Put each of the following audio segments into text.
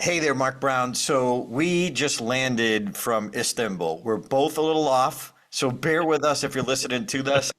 Hey there, Mark Brown. So we just landed from Istanbul. We're both a little off, so bear with us if you're listening to this.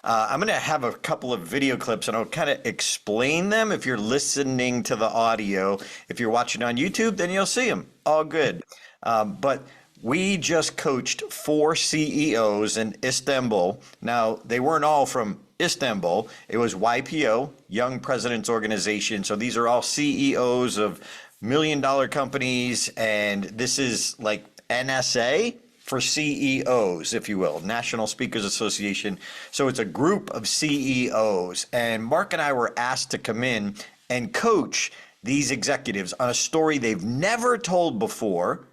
I'm going to have a couple of video clips and I'll kind of explain them if you're listening to the audio. If you're watching on YouTube, then you'll see them. All good. But we just coached 4 CEOs in Istanbul. Now, they weren't all from Istanbul. It was YPO, Young Presidents Organization. So these are all CEOs of million-dollar companies, and this is like NSA for CEOs, if you will, National Speakers Association. So it's a group of CEOs, and Mark and I were asked to come in and coach these executives on a story they've never told before.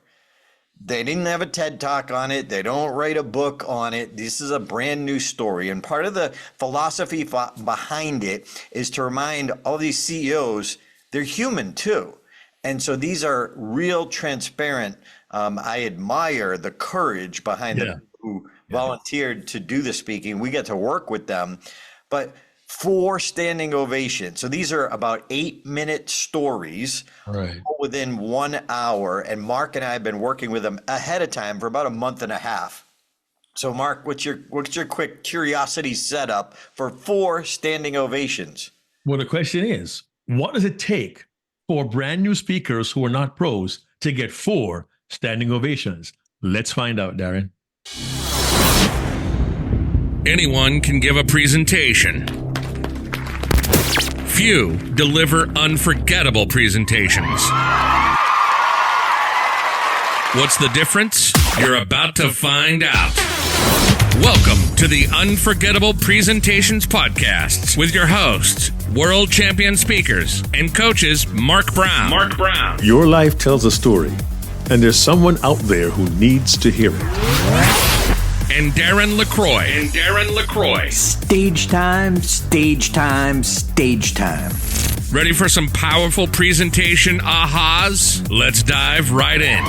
They didn't have a TED Talk on it. They don't write a book on it. This is a brand new story. And part of the philosophy behind it is to remind all these CEOs they're human too. And so these are real, transparent. I admire the courage behind the people who volunteered to do the speaking. We get to work with them. But 4 standing ovations. So these are about 8-minute stories within 1 hour. And Mark and I have been working with them ahead of time for about a month and a half. So Mark, what's your quick curiosity setup for 4 standing ovations? Well, the question is, what does it take for brand new speakers who are not pros to get 4 standing ovations? Let's find out, Darren. Anyone can give a presentation. Few deliver unforgettable presentations. What's the difference? You're about to find out. Welcome to the Unforgettable Presentations Podcasts with your hosts, world champion speakers and coaches Mark Brown. Your life tells a story, and there's someone out there who needs to hear it. And Darren LaCroix. Stage time, stage time, stage time. Ready for some powerful presentation ahas? Let's dive right in.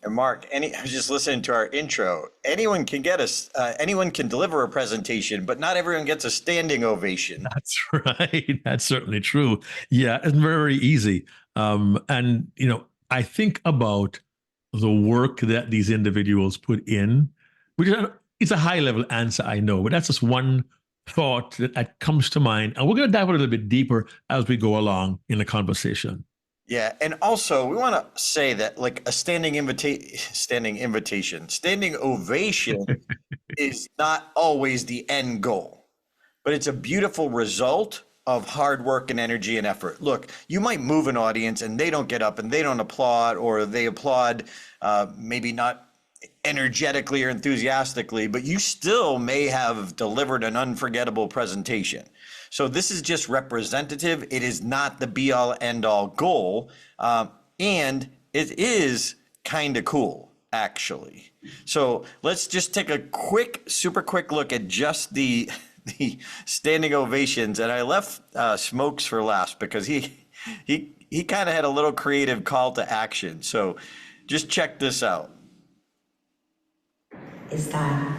And Mark, I was just listening to our intro. Anyone can anyone can deliver a presentation, but not everyone gets a standing ovation. That's right. That's certainly true. Yeah, it's very easy. And I think about the work that these individuals put in, which it's a high-level answer, I know, but that's just one thought that comes to mind. And we're going to dive a little bit deeper as we go along in the conversation. Yeah, and also we want to say that like a standing ovation is not always the end goal, but it's a beautiful result of hard work and energy and effort. Look, you might move an audience and they don't get up and they don't applaud, or they applaud maybe not energetically or enthusiastically, but you still may have delivered an unforgettable presentation. So this is just representative. It is not the be all end all goal. And it is kind of cool, actually. So let's just take a super quick look at just the standing ovations. And I left Smokes for last because he kind of had a little creative call to action. So just check this out. Is that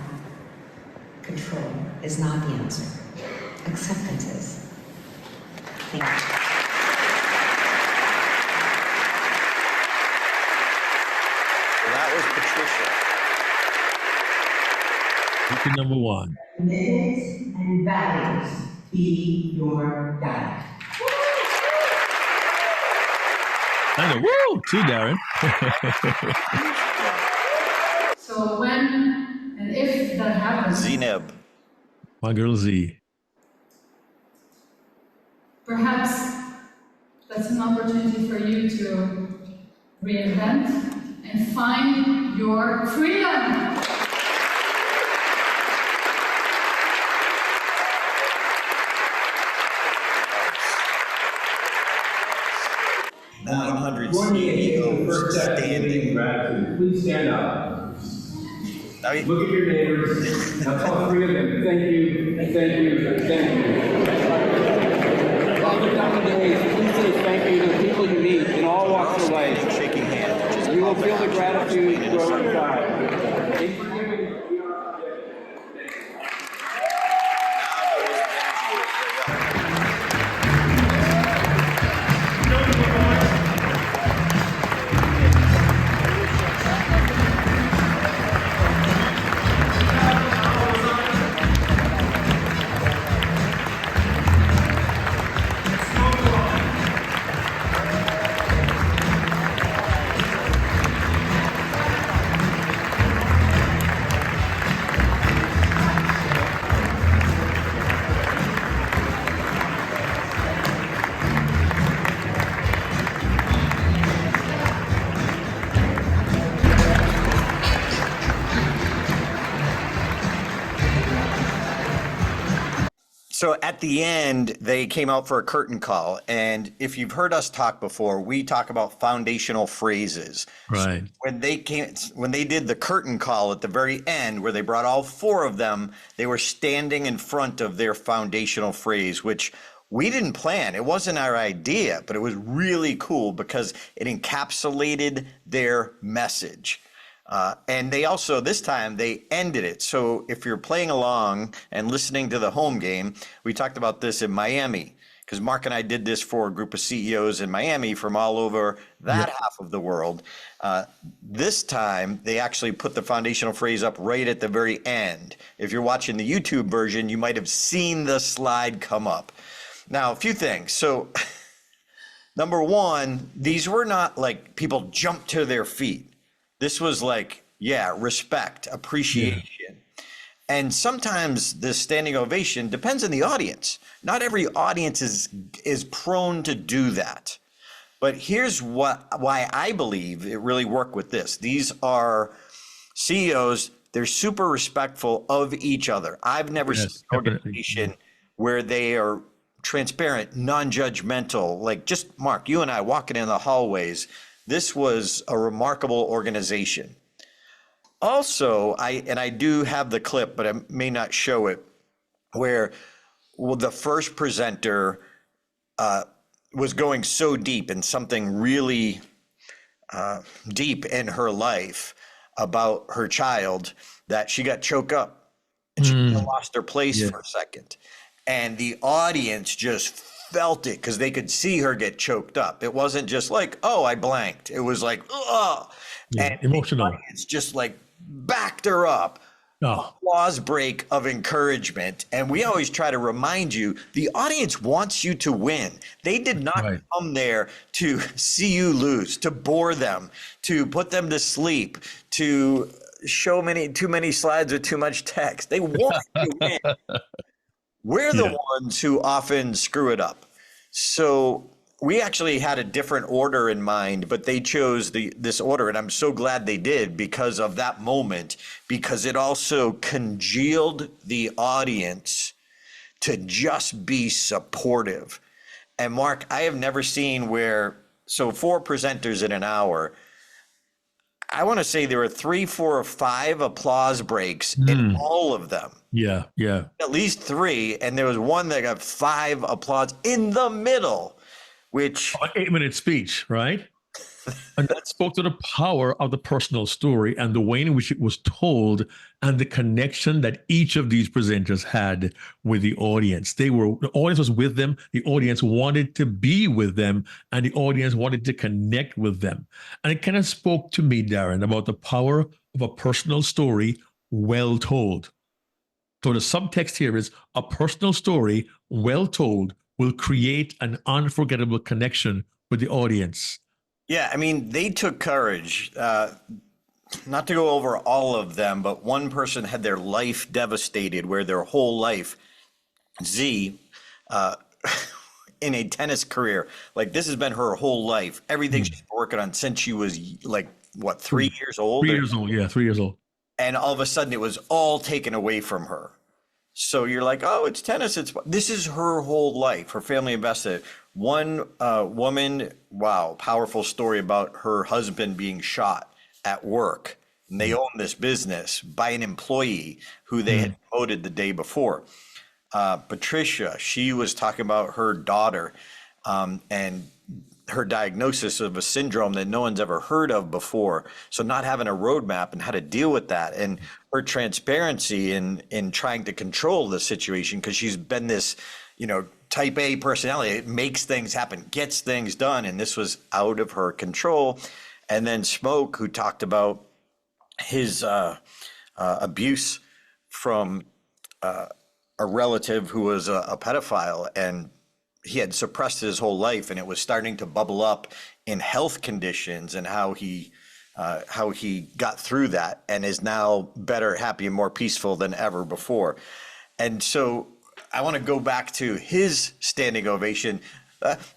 control is not the answer. Acceptance is. Thank you. So that was Patricia. Speaker number 1. Commitments and values be your guide. I know. Woo! Too, Darren. So when and if that happens, Zeneb. My girl Z. perhaps that's an opportunity for you to reinvent and find your freedom. Now 100 CEOs standing. Gratitude. Please stand up. Now, Look at your neighbors. Now tell 3 of them. Thank you. Thank you. Thank you. Father, down the days, please say thank you to the people you meet in all walks of life. shaking hands. You will feel the gratitude grow inside. So at the end, they came out for a curtain call. And if you've heard us talk before, we talk about foundational phrases. Right. So when they did the curtain call at the very end, where they brought all 4 of them, they were standing in front of their foundational phrase, which we didn't plan. It wasn't our idea, but it was really cool because it encapsulated their message. And they also, this time, they ended it. So if you're playing along and listening to the home game, we talked about this in Miami, because Mark and I did this for a group of CEOs in Miami from all over that half of the world. This time, they actually put the foundational phrase up right at the very end. If you're watching the YouTube version, you might have seen the slide come up. Now, a few things. So number one, these were not like people jumped to their feet. This was like, respect, appreciation. Yeah. And sometimes the standing ovation depends on the audience. Not every audience is prone to do that. But here's why I believe it really worked with this. These are CEOs, they're super respectful of each other. I've never seen an organization where they are transparent, non-judgmental, like just Mark, you and I walking in the hallways. This was a remarkable organization. Also, I do have the clip, but I may not show it, where the first presenter was going so deep in something really deep in her life about her child that she got choked up and she lost her place for a second. And the audience just felt it because they could see her get choked up. It wasn't just like, oh, I blanked. It was like, oh, and emotional. It's just like backed her up. Applause break of encouragement. And we always try to remind you, the audience wants you to win. They did not come there to see you lose, to bore them, to put them to sleep, to show too many slides with too much text. They want you to win. We're the ones who often screw it up. So we actually had a different order in mind, but they chose this order. And I'm so glad they did because of that moment, because it also congealed the audience to just be supportive. And Mark, I have never seen so 4 presenters in an hour, I want to say there were 3, 4, or 5 applause breaks in all of them. Yeah. At least 3. And there was one that got 5 applause in the middle, which... An 8-minute speech, right? And that spoke to the power of the personal story and the way in which it was told and the connection that each of these presenters had with the audience. The audience was with them. The audience wanted to be with them, and the audience wanted to connect with them. And it kind of spoke to me, Darren, about the power of a personal story well told. So the subtext here is a personal story well told will create an unforgettable connection with the audience. Yeah, I mean, they took courage. Not to go over all of them, but one person had their life devastated, where their whole life, in a tennis career, like this has been her whole life. Everything she's been working on since she was like, what, 3 years old? 3 years old, yeah, 3 years old. And all of a sudden it was all taken away from her. So you're like, oh, it's tennis. This is her whole life. Her family invested. One woman, wow, powerful story about her husband being shot at work. And they own this business by an employee who they had promoted the day before. Patricia, she was talking about her daughter and her diagnosis of a syndrome that no one's ever heard of before. So not having a roadmap and how to deal with that, and her transparency in trying to control the situation, because she's been this, type A personality. It makes things happen, gets things done. And this was out of her control. And then Smoke, who talked about his abuse from a relative who was a pedophile, and he had suppressed his whole life, and it was starting to bubble up in health conditions, and how he got through that and is now better, happy, and more peaceful than ever before. And so I want to go back to his standing ovation.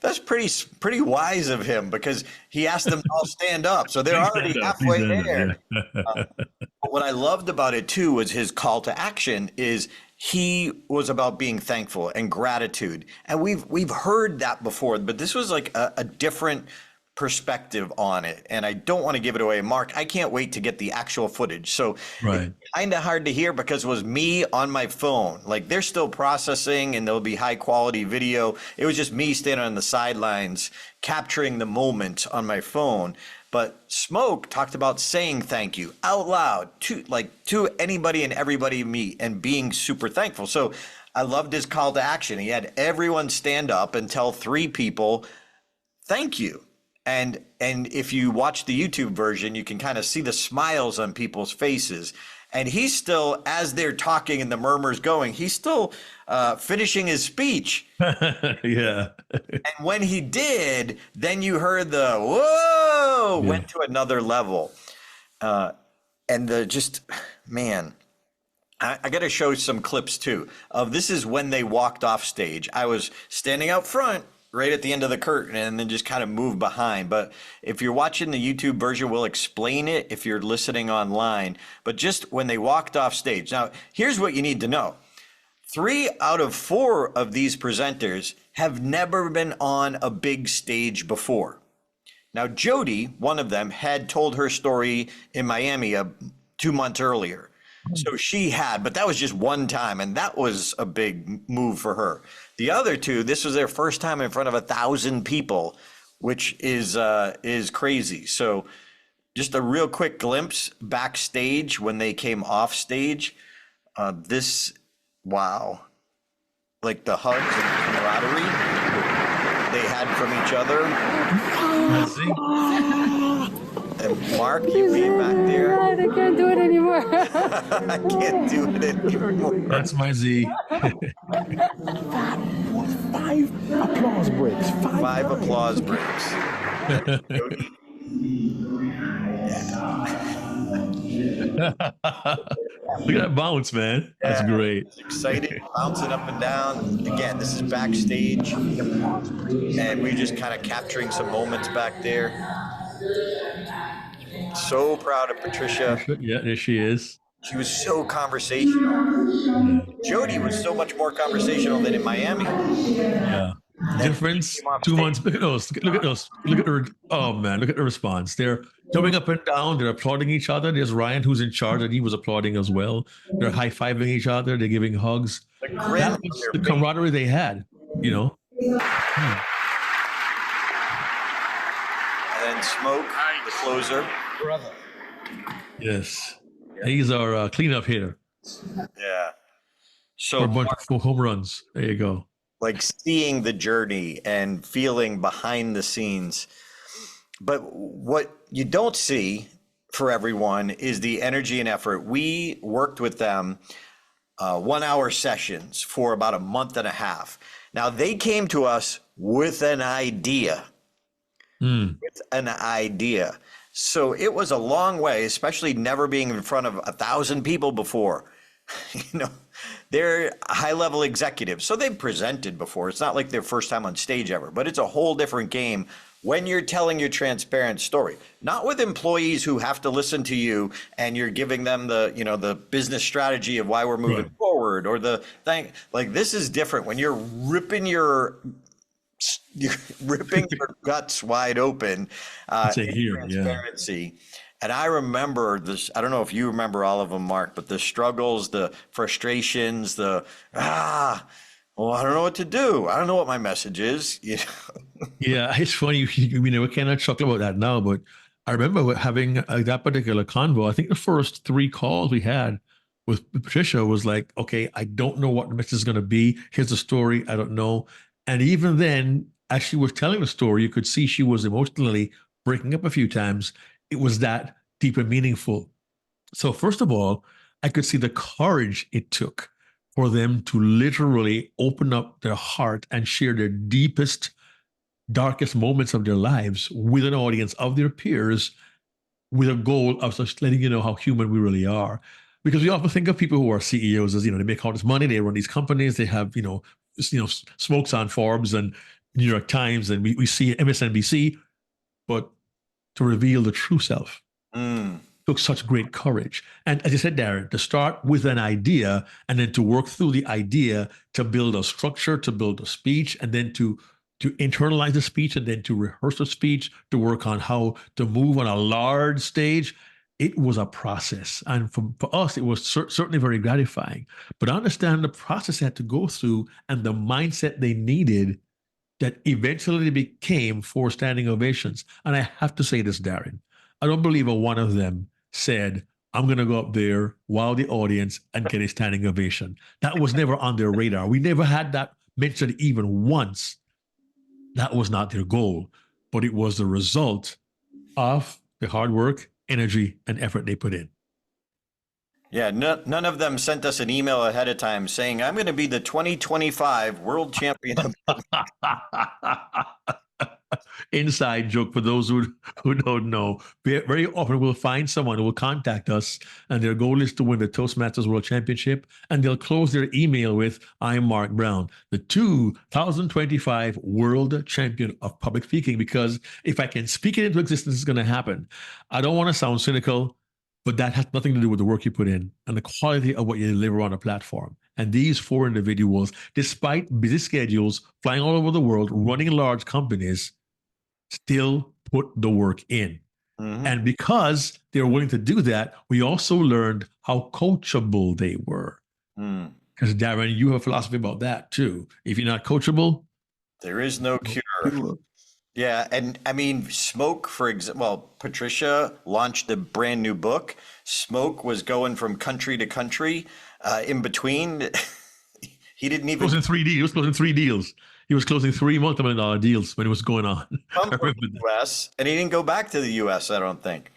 That's pretty wise of him, because he asked them to all stand up. So they're already halfway there. But what I loved about it too was his call to action is he was about being thankful and gratitude. And we've heard that before, but this was like a different perspective on it. And I don't want to give it away. Mark, I can't wait to get the actual footage. So Right. it's kind of hard to hear because it was me on my phone. Like they're still processing and there'll be high quality video. It was just me standing on the sidelines capturing the moment on my phone. But Smoke talked about saying thank you out loud to anybody and everybody you meet and being super thankful. So I loved his call to action. He had everyone stand up and tell 3 people thank you. And if you watch the YouTube version, you can kind of see the smiles on people's faces. And he's still, as they're talking and the murmurs going, he's still finishing his speech. Yeah. And when he did, then you heard the whoa, went to another level. And man, I got to show some clips too of this is when they walked off stage. I was standing out front right at the end of the curtain and then just kind of moved behind. But if you're watching the YouTube version, we'll explain it if you're listening online. But just when they walked off stage. Now, here's what you need to know. 3 out of 4 of these presenters have never been on a big stage before. Now, Jody, one of them, had told her story in Miami 2 months earlier. So she had, but that was just one time, and that was a big move for her. The other 2, this was their first time in front of 1,000 people, which is crazy. So just a real quick glimpse backstage when they came off stage. Wow. Like the hugs and camaraderie they had from each other. And Mark, you being back there. God, I can't do it anymore. I can't do it anymore. That's my Z. 5 applause breaks. 5 applause breaks. Look at that bounce, man. That's great. Excited, bouncing up and down. Again, this is backstage, and we're just kind of capturing some moments back there. So proud of Patricia. Yeah, there she is. She was so conversational. Jody was so much more conversational than in Miami. Yeah. Difference 2 months. Look at those. Look at those. Look at her. Oh man, look at the response. They're jumping up and down. They're applauding each other. There's Ryan, who's in charge, and he was applauding as well. They're high fiving each other. They're giving hugs. That was the camaraderie they had. You know. And then Smoke, the closer. Brother. Yes. He's our cleanup hitter. Yeah. So For a bunch of home runs. There you go. Like seeing the journey and feeling behind the scenes. But what you don't see for everyone is the energy and effort. We worked with them 1-hour sessions for about a month and a half. Now they came to us with an idea. With an idea. So it was a long way, especially never being in front of 1,000 people before. You know, they're high-level executives, so they've presented before. It's not like their first time on stage ever, but it's a whole different game when you're telling your transparent story. Not with employees who have to listen to you and you're giving them the, you know, the business strategy of why we're moving forward or the thing. Like this is different when you're ripping your guts wide open. Transparency. Yeah. And I remember this, I don't know if you remember all of them, Mark, but the struggles, the frustrations, I don't know what to do. I don't know what my message is. You know? Yeah, it's funny. We cannot chuckle about that now, but I remember having that particular convo. I think the first 3 calls we had with Patricia was like, okay, I don't know what the message is going to be. Here's the story. I don't know. And even then, as she was telling the story, you could see she was emotionally breaking up a few times. It was that deep and meaningful. So first of all, I could see the courage it took for them to literally open up their heart and share their deepest, darkest moments of their lives with an audience of their peers with a goal of just letting you know how human we really are. Because we often think of people who are CEOs as, they make all this money, they run these companies, they have, smokes on Forbes and New York Times, and we see MSNBC, but to reveal the true self. took such great courage. And as you said, Darren, to start with an idea and then to work through the idea to build a structure, to build a speech, and then to internalize the speech and then to rehearse the speech, to work on how to move on a large stage. It was a process. And for us, it was certainly very gratifying. But I understand the process they had to go through and the mindset they needed that eventually became 4 standing ovations. And I have to say this, Darren, I don't believe a one of them said, I'm going to go up there, wow the audience, and get a standing ovation. That was never on their radar. We never had that mentioned even once. That was not their goal, but it was the result of the hard work, energy, and effort they put in. Yeah, none of them sent us an email ahead of time saying, I'm going to be the 2025 world champion. Inside joke for those who don't know. Very often we'll find someone who will contact us and their goal is to win the Toastmasters World Championship, and they'll close their email with, I'm Mark Brown, the 2025 world champion of public speaking, because if I can speak it into existence, it's going to happen. I don't want to sound cynical, but that has nothing to do with the work you put in and the quality of what you deliver on a platform. And these 4 individuals, despite busy schedules, flying all over the world, running large companies, still put the work in. Mm-hmm. And because they're willing to do that, we also learned how coachable they were. Because Darren, you have a philosophy about that too. If you're not coachable, there is no cure. Yeah, and I mean, Smoke, for example, well, Patricia launched a brand new book. Smoke was going from country to country in between. He didn't even... He was closing 3 deals. He was closing 3 multi-million-dollar deals when it was going on. From the U.S., and he didn't go back to the U.S., I don't think.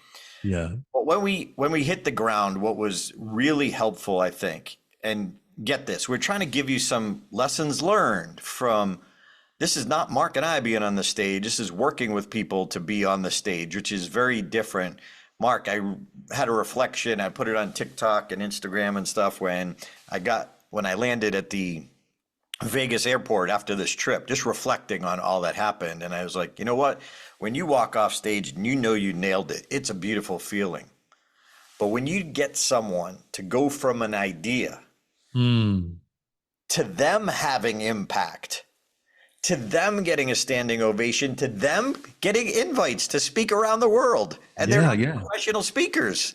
Yeah. But when we hit the ground, what was really helpful, I think, and get this, we're trying to give you some lessons learned from... This is not Mark and I being on the stage. This is working with people to be on the stage, which is very different. Mark, I had a reflection. I put it on TikTok and Instagram and stuff when I landed at the Vegas airport after this trip, just reflecting on all that happened. And I was like, you know what? When you walk off stage and you know you nailed it, it's a beautiful feeling. But when you get someone to go from an idea to them having impact, to them getting a standing ovation, to them getting invites to speak around the world. And they're not professional speakers,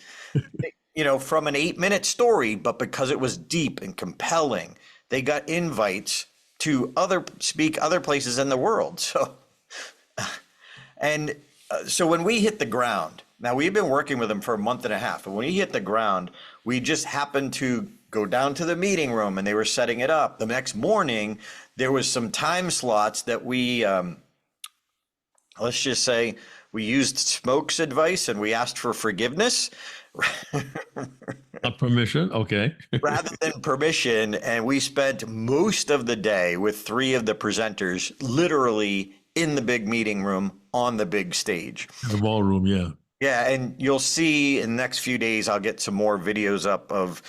from an 8-minute story, but because it was deep and compelling, they got invites to speak other places in the world. So when we hit the ground, now we've been working with them for a month and a half, but when we hit the ground, we just happened to go down to the meeting room and they were setting it up. The next morning, there was some time slots that we, let's just say, we used Smoke's advice and we asked for forgiveness. Permission, okay. Rather than permission, and we spent most of the day with 3 of the presenters literally in the big meeting room on the big stage. The ballroom, yeah. Yeah, and you'll see in the next few days, I'll get some more videos up of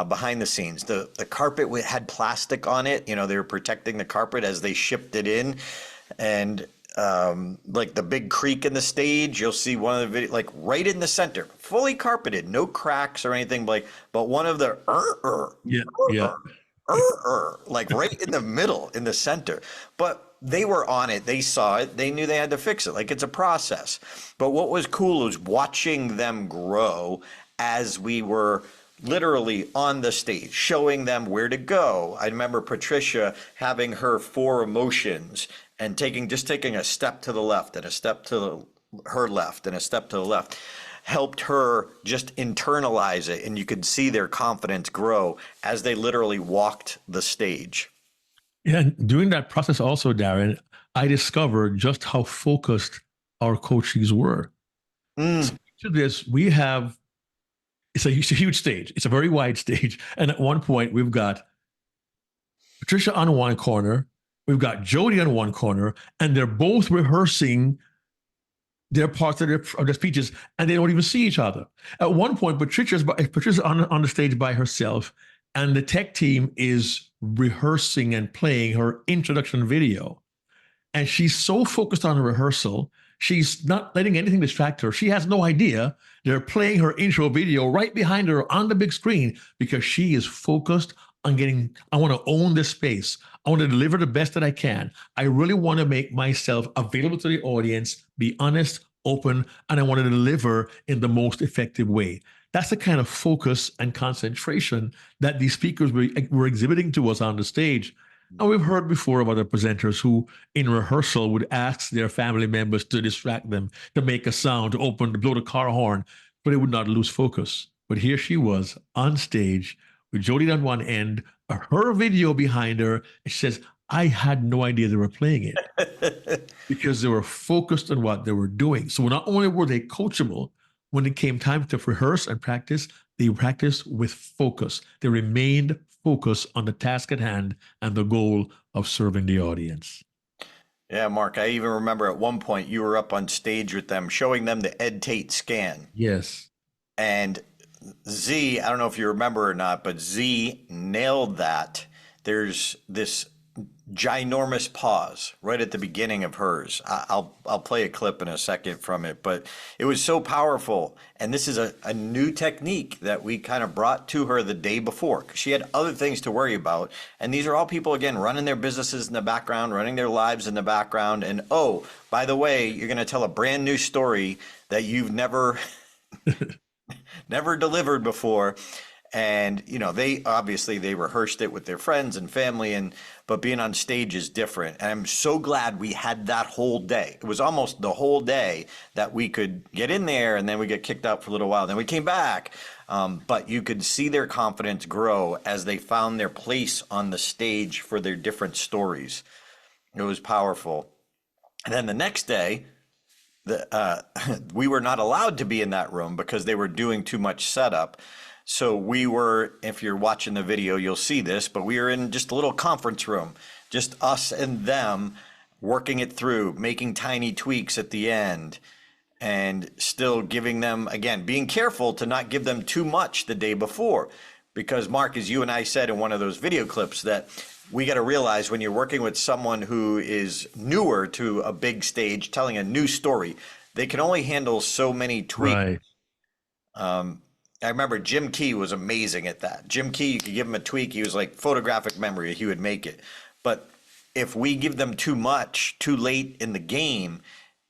behind the scenes. The carpet had plastic on it. They were protecting the carpet as they shipped it in. And like the big creak in the stage, you'll see one of the videos, like right in the center, fully carpeted, no cracks or anything, but one of the like right in the middle, in the center. But they were on it. They saw it. They knew they had to fix it. Like, it's a process. But what was cool was watching them grow as we were literally on the stage, showing them where to go. I remember Patricia having her 4 emotions and taking a step to the left and a step to her left and a step to the left, helped her just internalize it. And you could see their confidence grow as they literally walked the stage. Yeah, and during that process also, Darren, I discovered just how focused our coaches were. So to this, it's a huge stage. It's a very wide stage. And at one point, we've got Patricia on one corner, we've got Jody on one corner, and they're both rehearsing their parts of their speeches, and they don't even see each other. At one point, Patricia's on the stage by herself, and the tech team is rehearsing and playing her introduction video. And she's so focused on the rehearsal, She's not letting anything distract her. She has no idea they're playing her intro video right behind her on the big screen because she is focused on getting, I want to own this space. I want to deliver the best that I can. I really want to make myself available to the audience, be honest, open, and I want to deliver in the most effective way. That's the kind of focus and concentration that these speakers were exhibiting to us on the stage. And we've heard before about the presenters who, in rehearsal, would ask their family members to distract them, to make a sound, to blow the car horn, but they would not lose focus. But here she was on stage with Jody on one end, her video behind her, and she says, I had no idea they were playing it because they were focused on what they were doing. So not only were they coachable, when it came time to rehearse and practice, they practiced with focus. They remained focused on the task at hand and the goal of serving the audience. Yeah, Mark, I even remember at one point you were up on stage with them, showing them the Edate Scan. Yes. And Z, I don't know if you remember or not, but Z nailed that. There's this ginormous pause right at the beginning of hers. I'll play a clip in a second from it, but it was so powerful. And this is a new technique that we kind of brought to her the day before, because she had other things to worry about. And these are all people, again, running their businesses in the background, running their lives in the background. And oh, by the way, you're going to tell a brand new story that you've never never delivered before. And, you know, they rehearsed it with their friends and family, but being on stage is different. And I'm so glad we had that whole day. It was almost the whole day that we could get in there, and then we get kicked out for a little while. Then we came back. But you could see their confidence grow as they found their place on the stage for their different stories. It was powerful. And then the next day, we were not allowed to be in that room because they were doing too much setup. So we were, if you're watching the video, you'll see this, but we were in just a little conference room, just us and them working it through, making tiny tweaks at the end, and still giving them, again, being careful to not give them too much the day before. Because Mark, as you and I said in one of those video clips, that we got to realize when you're working with someone who is newer to a big stage, telling a new story, they can only handle so many tweaks. Right. I remember Jim Key was amazing at that. Jim Key, you could give him a tweak. He was like photographic memory. He would make it. But if we give them too much, too late in the game,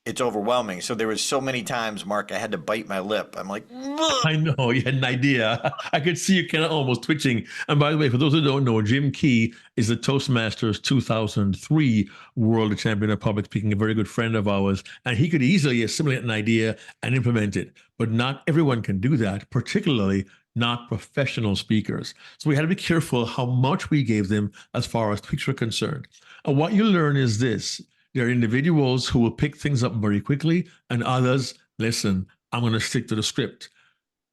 it's overwhelming. So there was so many times, Mark, I had to bite my lip. I'm like, ugh. I know, you had an idea. I could see you kind of almost twitching. And by the way, for those who don't know, Jim Key is the Toastmasters 2003 World Champion of Public Speaking, a very good friend of ours. And he could easily assimilate an idea and implement it. But not everyone can do that, particularly not professional speakers. So we had to be careful how much we gave them as far as tweaks were concerned. And what you learn is this. There are individuals who will pick things up very quickly, and others, listen, I'm going to stick to the script.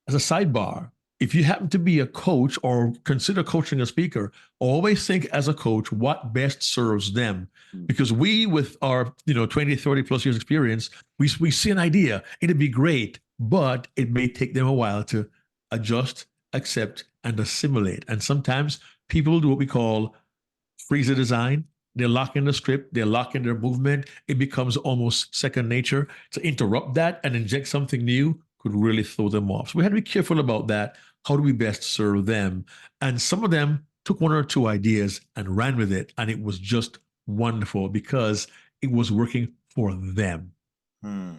As a sidebar, if you happen to be a coach or consider coaching a speaker, always think as a coach what best serves them. Because we, with our 20, 30 plus years experience, we see an idea. It'd be great, but it may take them a while to adjust, accept, and assimilate. And sometimes people do what we call freeze the design. They lock in the script, they lock in their movement. It becomes almost second nature. To interrupt that and inject something new could really throw them off. So we had to be careful about that. How do we best serve them? And some of them took one or two ideas and ran with it. And it was just wonderful because it was working for them. I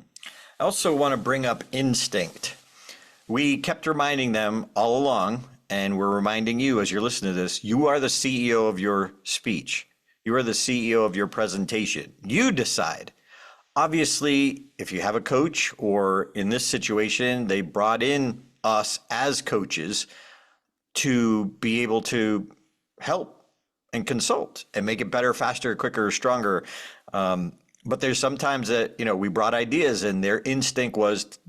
also want to bring up instinct. We kept reminding them all along, and we're reminding you as you're listening to this, you are the CEO of your speech. You are the CEO of your presentation. You decide. Obviously, if you have a coach, or in this situation, they brought in us as coaches to be able to help and consult and make it better, faster, quicker, stronger. But there's sometimes that, we brought ideas and their instinct was,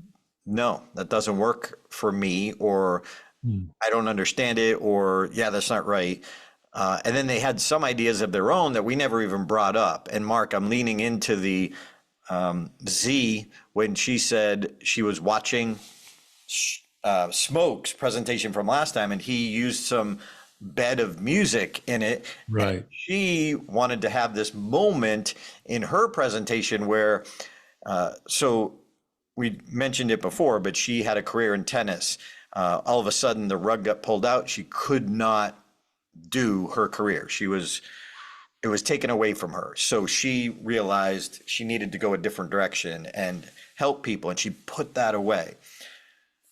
no, that doesn't work for me, or I don't understand it, or yeah, that's not right. And then they had some ideas of their own that we never even brought up. And Mark, I'm leaning into the Z when she said she was watching Smoke's presentation from last time, and he used some bed of music in it. Right. And she wanted to have this moment in her presentation where So we mentioned it before, but she had a career in tennis. All of a sudden, the rug got pulled out. She could not do her career. It was taken away from her. So she realized she needed to go a different direction and help people, and she put that away.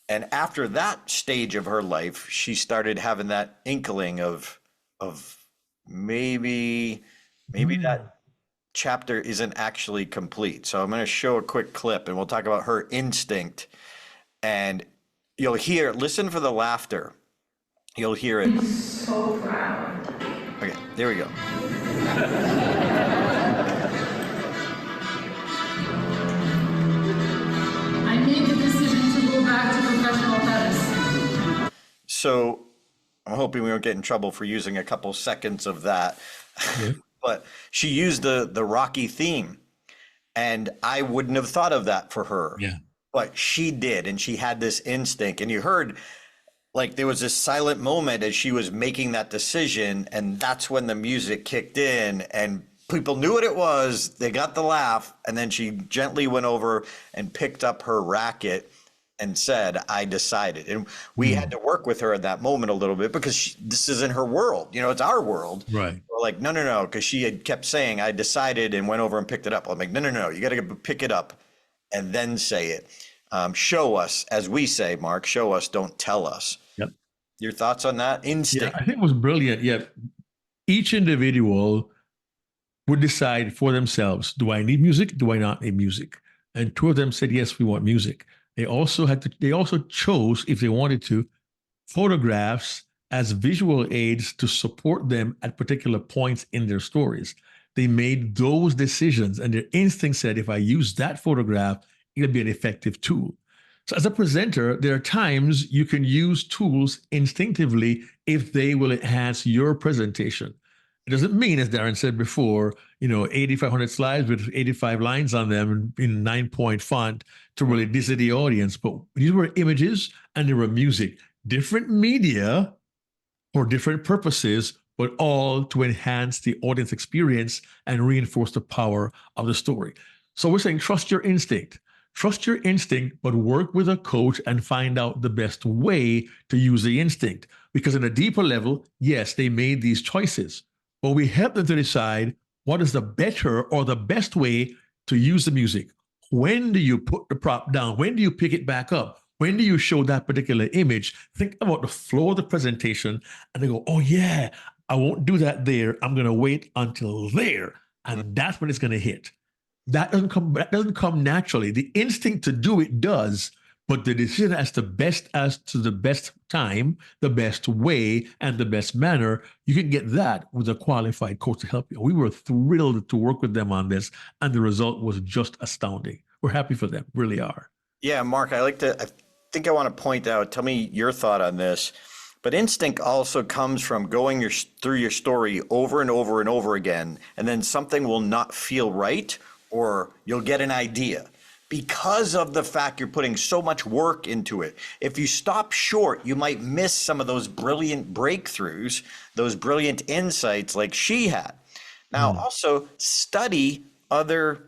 And after that stage of her life, she started having that inkling of maybe that chapter isn't actually complete. So I'm going to show a quick clip, and we'll talk about her instinct. And you'll hear, listen for the laughter. You'll hear it. I'm so proud. Okay, there we go. I made the decision to go back to professional tennis. So I'm hoping we don't get in trouble for using a couple seconds of that. Yeah. But she used the Rocky theme, and I wouldn't have thought of that for her. Yeah. But she did, and she had this instinct. And you heard, like, there was this silent moment as she was making that decision, and that's when the music kicked in, and people knew what it was. They got the laugh, and then she gently went over and picked up her racket and said, I decided. And we had to work with her at that moment a little bit because this isn't her world. You know, it's our world. Right. We're like, no, because she had kept saying, I decided, and went over and picked it up. I'm like, no, you got to pick it up and then say it. Show us, as we say, Mark, show us, don't tell us. Yep. Your thoughts on that? Instinct. Yeah, I think it was brilliant. Yeah. Each individual would decide for themselves, do I need music? Do I not need music? And two of them said, yes, we want music. They also chose, if they wanted to, photographs as visual aids to support them at particular points in their stories. They made those decisions, and their instinct said, if I use that photograph, it'll be an effective tool. So as a presenter, there are times you can use tools instinctively if they will enhance your presentation. It doesn't mean, as Darren said before, 8,500 slides with 85 lines on them in 9-point font to really dizzy the audience. But these were images and there were music, different media for different purposes, but all to enhance the audience experience and reinforce the power of the story. So we're saying, trust your instinct. Trust your instinct, but work with a coach and find out the best way to use the instinct. Because at a deeper level, yes, they made these choices, but we help them to decide what is the better or the best way to use the music. When do you put the prop down? When do you pick it back up? When do you show that particular image? Think about the flow of the presentation and they go, oh yeah, I won't do that there. I'm going to wait until there. And that's when it's going to hit. That doesn't come naturally. The instinct to do it does, but the decision as to the best time, the best way, and the best manner, you can get that with a qualified coach to help you. We were thrilled to work with them on this, and the result was just astounding. We're happy for them, really are. Yeah, Mark, I think I want to point out, tell me your thought on this, but instinct also comes from going through your story over and over and over again, and then something will not feel right, or you'll get an idea. Because of the fact you're putting so much work into it. If you stop short, you might miss some of those brilliant breakthroughs, those brilliant insights like she had. Now, also study other,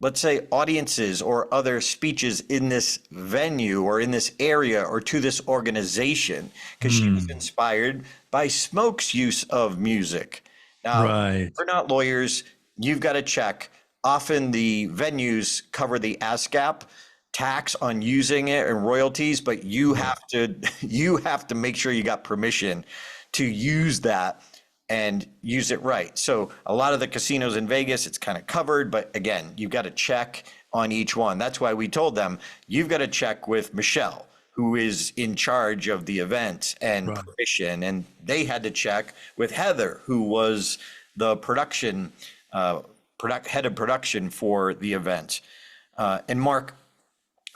let's say, audiences or other speeches in this venue or in this area or to this organization, because she was inspired by Smoke's use of music. Now, we're not lawyers. You've got to check. Often the venues cover the ASCAP tax on using it and royalties, but you have to make sure you got permission to use that and use it right. So a lot of the casinos in Vegas, it's kind of covered, but again, you've got to check on each one. That's why we told them, you've got to check with Michelle, who is in charge of the event and permission. And they had to check with Heather, who was the production head of production for the event. And Mark,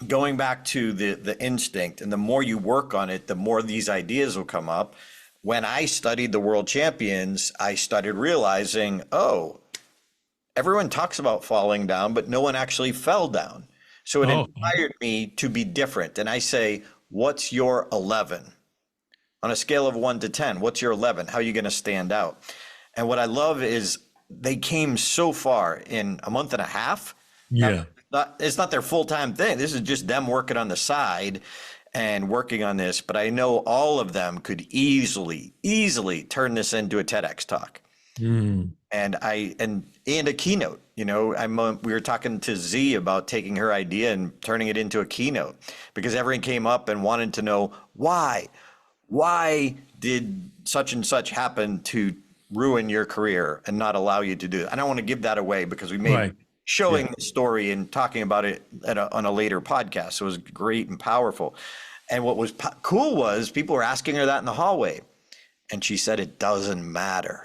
going back to the instinct, and the more you work on it, the more these ideas will come up. When I studied the world champions, I started realizing, oh, everyone talks about falling down, but no one actually fell down. So it inspired me to be different. And I say, what's your 11? On a scale of 1 to 10, what's your 11? How are you going to stand out? And what I love is they came so far in a month and a half. Yeah. It's not their full-time thing. This is just them working on the side and working on this. But I know all of them could easily turn this into a TEDx talk. And a keynote. You know, we were talking to Z about taking her idea and turning it into a keynote, because everyone came up and wanted to know why did such and such happen to ruin your career and not allow you to do it. I don't want to give that away, because we made showing the story and talking about it on a later podcast. So it was great and powerful. And what was cool was people were asking her that in the hallway, and she said, it doesn't matter.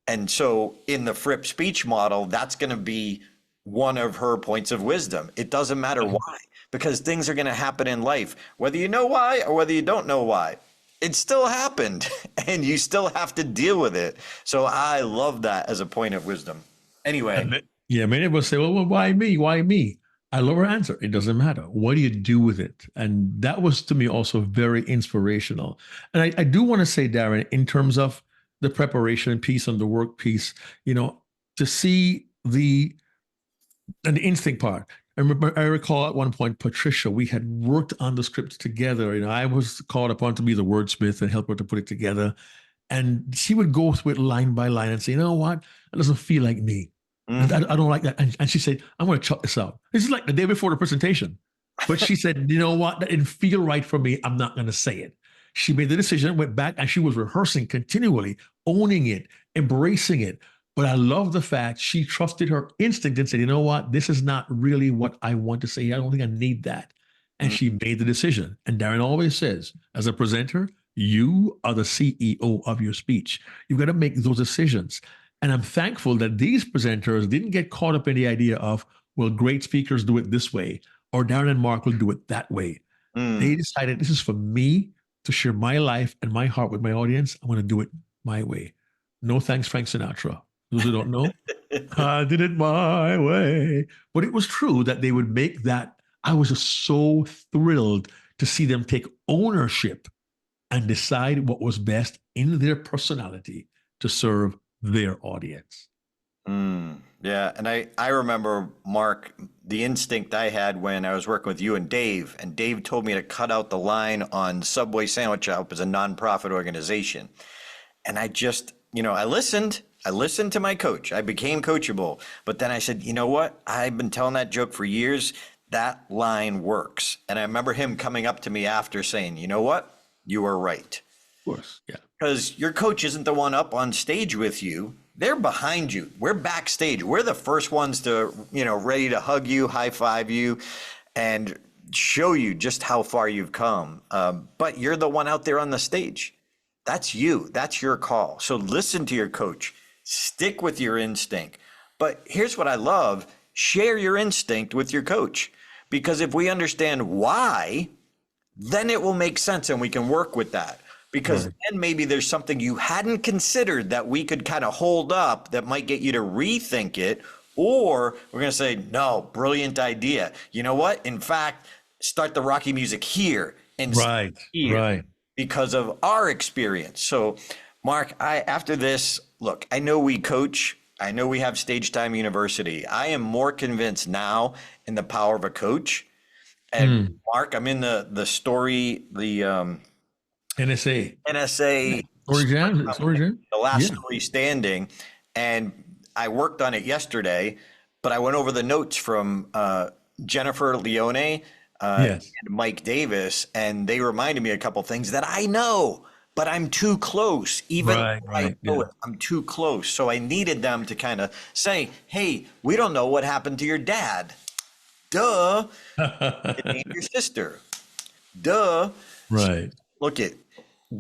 And so in the Fripp speech model, that's going to be one of her points of wisdom. It doesn't matter why, because things are going to happen in life, whether you know why or whether you don't know why. It still happened, and you still have to deal with it. So I love that as a point of wisdom. Anyway. Many of us say, well, why me? Why me? I love her answer. It doesn't matter. What do you do with it? And that was, to me, also very inspirational. And I do want to say, Darren, in terms of the preparation piece and the work piece, you know, to see the instinct part. I recall at one point, Patricia, we had worked on the script together. You know, I was called upon to be the wordsmith and help her to put it together. And she would go through it line by line and say, you know what? It doesn't feel like me. I don't like that. And she said, I'm going to chuck this out. This is like the day before the presentation. But she said, you know what? That didn't feel right for me. I'm not going to say it. She made the decision, went back, and she was rehearsing continually, owning it, embracing it. But I love the fact she trusted her instinct and said, you know what? This is not really what I want to say. I don't think I need that. And she made the decision. And Darren always says, as a presenter, you are the CEO of your speech. You've got to make those decisions. And I'm thankful that these presenters didn't get caught up in the idea of, well, great speakers do it this way, or Darren and Mark will do it that way. They decided, this is for me to share my life and my heart with my audience. I want to do it my way. No thanks, Frank Sinatra. Those who don't know, I did it my way. But it was true that they would make that. I was just so thrilled to see them take ownership and decide what was best in their personality to serve their audience. Yeah. And I remember, Mark, the instinct I had when I was working with you and Dave told me to cut out the line on Subway Sandwich Shop as a nonprofit organization. And I just, I listened to my coach. I became coachable. But then I said, you know what? I've been telling that joke for years. That line works. And I remember him coming up to me after saying, you know what? You are right. Of course. Yeah. Because your coach isn't the one up on stage with you. They're behind you. We're backstage. We're the first ones to, ready to hug you, high five you, and show you just how far you've come. But you're the one out there on the stage. That's you. That's your call. So listen to your coach. Stick with your instinct. But here's what I love. Share your instinct with your coach. Because if we understand why, then it will make sense and we can work with that. Because then maybe there's something you hadn't considered that we could kind of hold up that might get you to rethink it. Or we're going to say, no, brilliant idea. You know what? In fact, start the Rocky music here and here because of our experience. So, Mark, after this, look, I know we coach. I know we have Stage Time University. I am more convinced now in the power of a coach. And Mark, I'm in the story, the NSA, the last story standing, and I worked on it yesterday, but I went over the notes from Jennifer Leone and Mike Davis, and they reminded me a couple things that I know, but I'm too close. I'm too close. So I needed them to kind of say, hey, we don't know what happened to your dad. Duh. It named your sister. Duh. Right. Look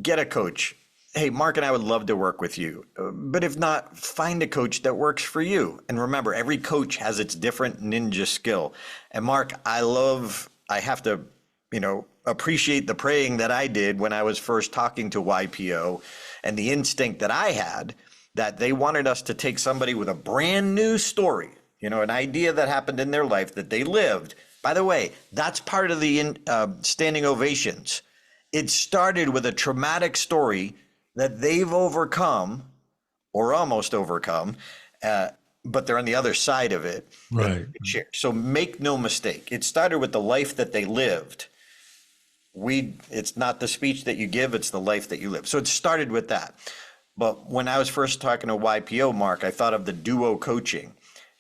get a coach. Hey, Mark and I would love to work with you. But if not, find a coach that works for you. And remember, every coach has its different ninja skill. And Mark, I have to, appreciate the praying that I did when I was first talking to YPO and the instinct that I had that they wanted us to take somebody with a brand new story, an idea that happened in their life that they lived. By the way, that's part of the standing ovations. It started with a traumatic story that they've overcome or almost overcome. but they're on the other side of it. Right. So make no mistake, it started with the life that they lived. It's not the speech that you give, it's the life that you live. So it started with that. But when I was first talking to YPO, Mark, I thought of the duo coaching.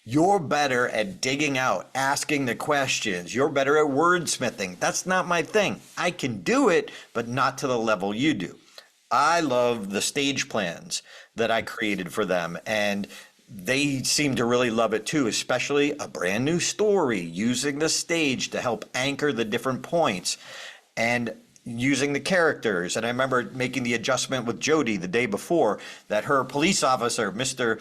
You're better at digging out, asking the questions. You're better at wordsmithing. That's not my thing. I can do it, but not to the level you do. I love the stage plans that I created for them, and they seem to really love it too, especially a brand new story, using the stage to help anchor the different points and using the characters. And I remember making the adjustment with Jody the day before that her police officer, Mr.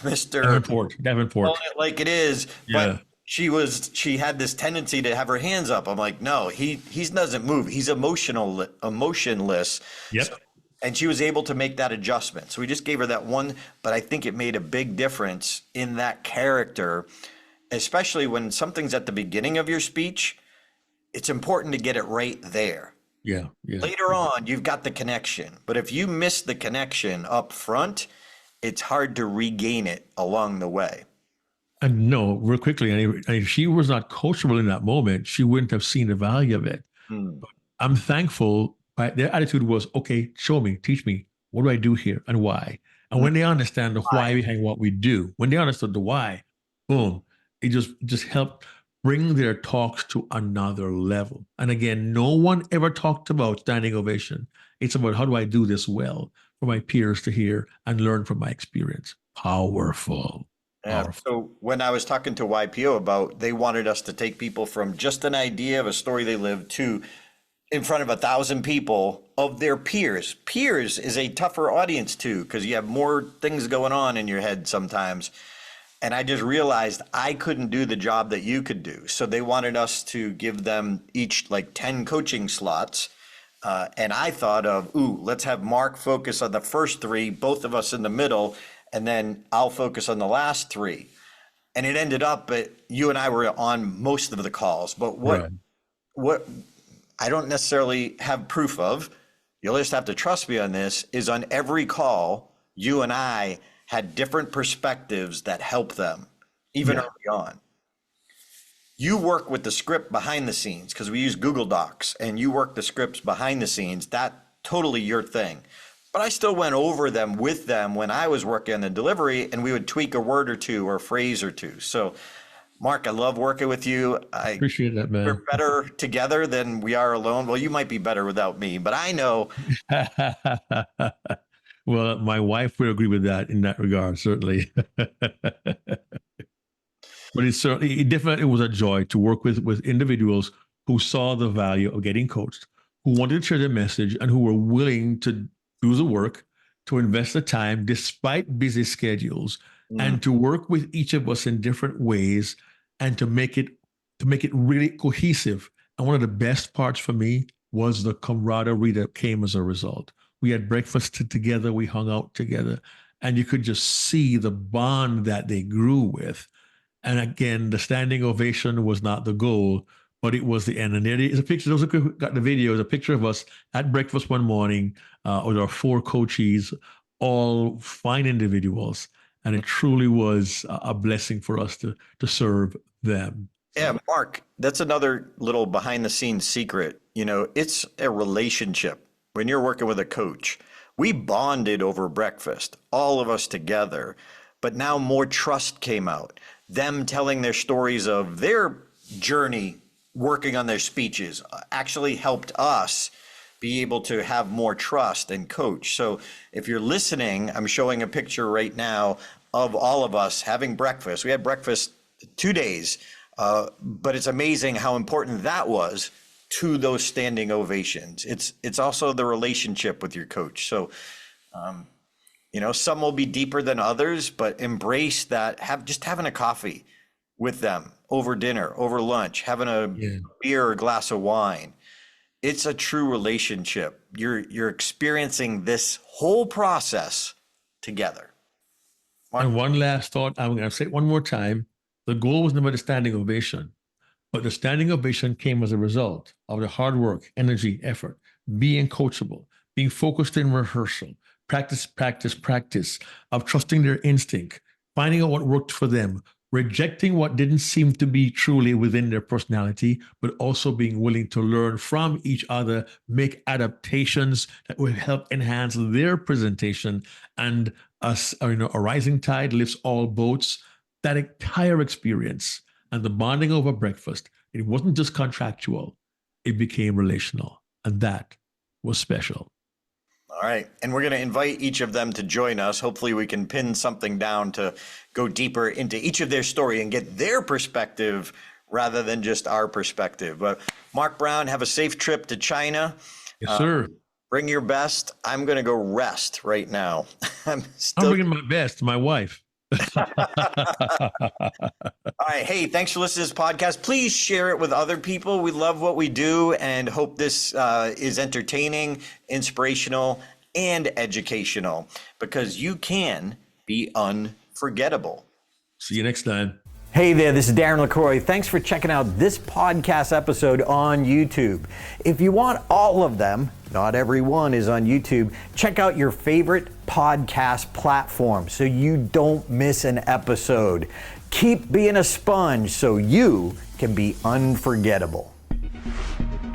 Davenport. Calling it like it is, Yeah. but she had this tendency to have her hands up. I'm like, no, he doesn't move. He's emotionless. Yep. So, and she was able to make that adjustment. So we just gave her that one, but I think it made a big difference in that character, especially when something's at the beginning of your speech. It's important to get it right there. Yeah. Later on, you've got the connection. But if you miss the connection up front, it's hard to regain it along the way. And no, real quickly, and if she was not coachable in that moment, she wouldn't have seen the value of it. I'm thankful. Their attitude was, okay, show me, teach me. What do I do here and why? And when they understand the why behind what we do, when they understood the why, boom, it just helped bring their talks to another level. And again, no one ever talked about standing ovation. It's about how do I do this well for my peers to hear and learn from my experience. Powerful. Yeah. So when I was talking to YPO about, they wanted us to take people from just an idea of a story they lived to in front of 1,000 people of their peers. Peers is a tougher audience too, because you have more things going on in your head sometimes. And I just realized I couldn't do the job that you could do. So they wanted us to give them each like 10 coaching slots. And I thought of, let's have Mark focus on the first 3, both of us in the middle, and then I'll focus on the last 3. And it ended up that you and I were on most of the calls. But what I don't necessarily have proof of, you'll just have to trust me on this, is on every call, you and I had different perspectives that help them, even early on. You work with the script behind the scenes because we use Google Docs, and you work the scripts behind the scenes. That totally your thing. But I still went over them with them when I was working on the delivery, and we would tweak a word or two or a phrase or two. So Mark, I love working with you. I appreciate that, man. We're better together than we are alone. Well, you might be better without me, but I know. Well, my wife would agree with that in that regard, certainly. But it definitely was a joy to work with individuals who saw the value of getting coached, who wanted to share their message, and who were willing to do the work, to invest the time despite busy schedules, and to work with each of us in different ways, and to make it really cohesive. And one of the best parts for me was the camaraderie that came as a result. We had breakfast together, we hung out together, and you could just see the bond that they grew with. And again, the standing ovation was not the goal, but it was the end. And there is a picture, those who got the video, is a picture of us at breakfast one morning with our 4 coaches, all fine individuals. And it truly was a blessing for us to serve them. Yeah, Mark, that's another little behind the scenes secret. You know, it's a relationship. When you're working with a coach, we bonded over breakfast, all of us together, but now more trust came out. Them telling their stories of their journey working on their speeches actually helped us be able to have more trust and coach. So if you're listening, I'm showing a picture right now of all of us having breakfast. We had breakfast 2 days, but it's amazing how important that was to those standing ovations. It's also the relationship with your coach. So, you know, some will be deeper than others, but embrace that. Having a coffee with them over dinner, over lunch, having a beer or glass of wine. It's a true relationship. You're experiencing this whole process together. And one last thought, I'm going to say it one more time. The goal was never the standing ovation, but the standing ovation came as a result of the hard work, energy, effort, being coachable, being focused in rehearsal, practice, of trusting their instinct, finding out what worked for them, rejecting what didn't seem to be truly within their personality, but also being willing to learn from each other, make adaptations that will help enhance their presentation. And a rising tide lifts all boats. That entire experience and the bonding over breakfast, it wasn't just contractual, it became relational. And that was special. All right. And we're going to invite each of them to join us. Hopefully we can pin something down to go deeper into each of their story and get their perspective rather than just our perspective. But Mark Brown, have a safe trip to China. Yes, sir. Bring your best. I'm going to go rest right now. I'm bringing my best, my wife. All right. Hey, thanks for listening to this podcast. Please share it with other people. We love what we do and hope this is entertaining, inspirational, and educational, because you can be unforgettable. See you next time. Hey there, this is Darren LaCroix. Thanks for checking out this podcast episode on YouTube. If you want all of them, not every one is on YouTube, check out your favorite podcast platform so you don't miss an episode. Keep being a sponge so you can be unforgettable.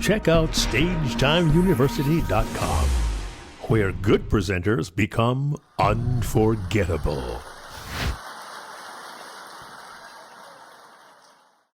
Check out StageTimeUniversity.com, where good presenters become unforgettable.